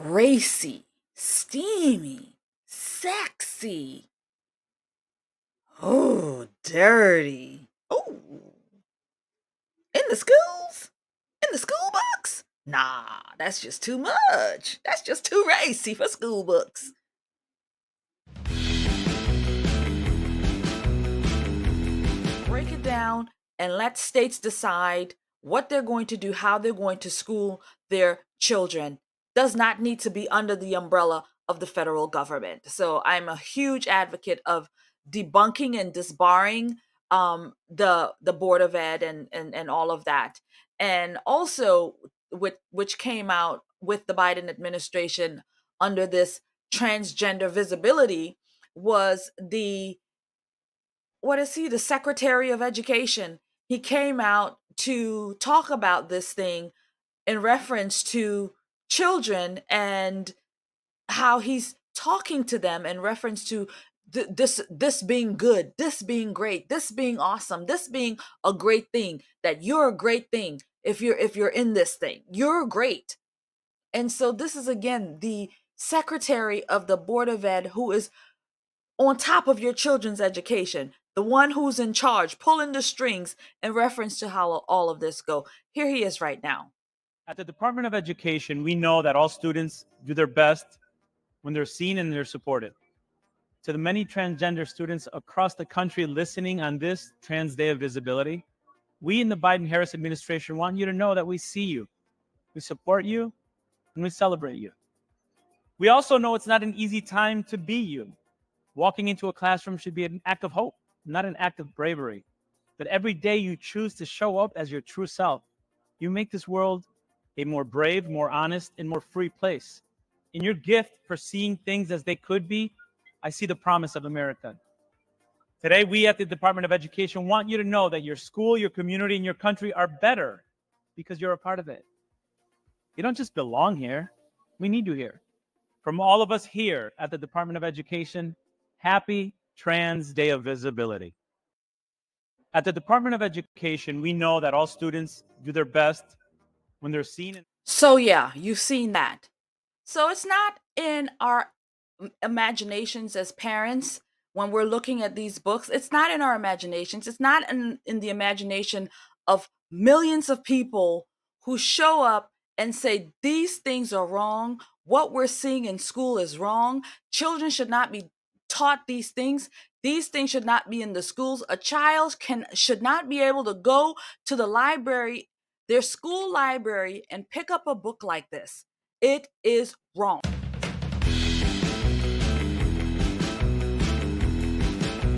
racy, steamy, sexy. Oh, dirty. Oh, in the schools? In the school books? Nah, that's just too much. That's just too racy for school books. Break it down and let states decide what they're going to do, how they're going to school their children. Does not need to be under the umbrella of the federal government. So I'm a huge advocate of debunking and disbarring the Board of Ed and all of that. And also which came out with the Biden administration under this transgender visibility was the Secretary of Education. He came out to talk about this thing in reference to children and how he's talking to them in reference to this being good, this being great, this being awesome, this being a great thing, that you're a great thing if you're in this thing. You're great. And so this is again the Secretary of the Board of Ed who is on top of your children's education, the one who's in charge, pulling the strings in reference to how all of this go. Here he is right now. At the Department of Education, we know that all students do their best when they're seen and they're supported. To the many transgender students across the country listening on this Trans Day of Visibility, we in the Biden-Harris administration want you to know that we see you, we support you, and we celebrate you. We also know it's not an easy time to be you. Walking into a classroom should be an act of hope, not an act of bravery. But every day you choose to show up as your true self, you make this world a more brave, more honest, and more free place. In your gift for seeing things as they could be, I see the promise of America. Today, we at the Department of Education want you to know that your school, your community, and your country are better because you're a part of it. You don't just belong here. We need you here. From all of us here at the Department of Education, happy Trans Day of Visibility. At the Department of Education, we know that all students do their best when they're seen. So yeah, you've seen that. So it's not in our imaginations as parents when we're looking at these books. It's not in our imaginations. It's not in the imagination of millions of people who show up and say these things are wrong. What we're seeing in school is wrong. Children should not be taught these things. These things should not be in the schools. A child should not be able to go to the library, their school library, and pick up a book like this. It is wrong.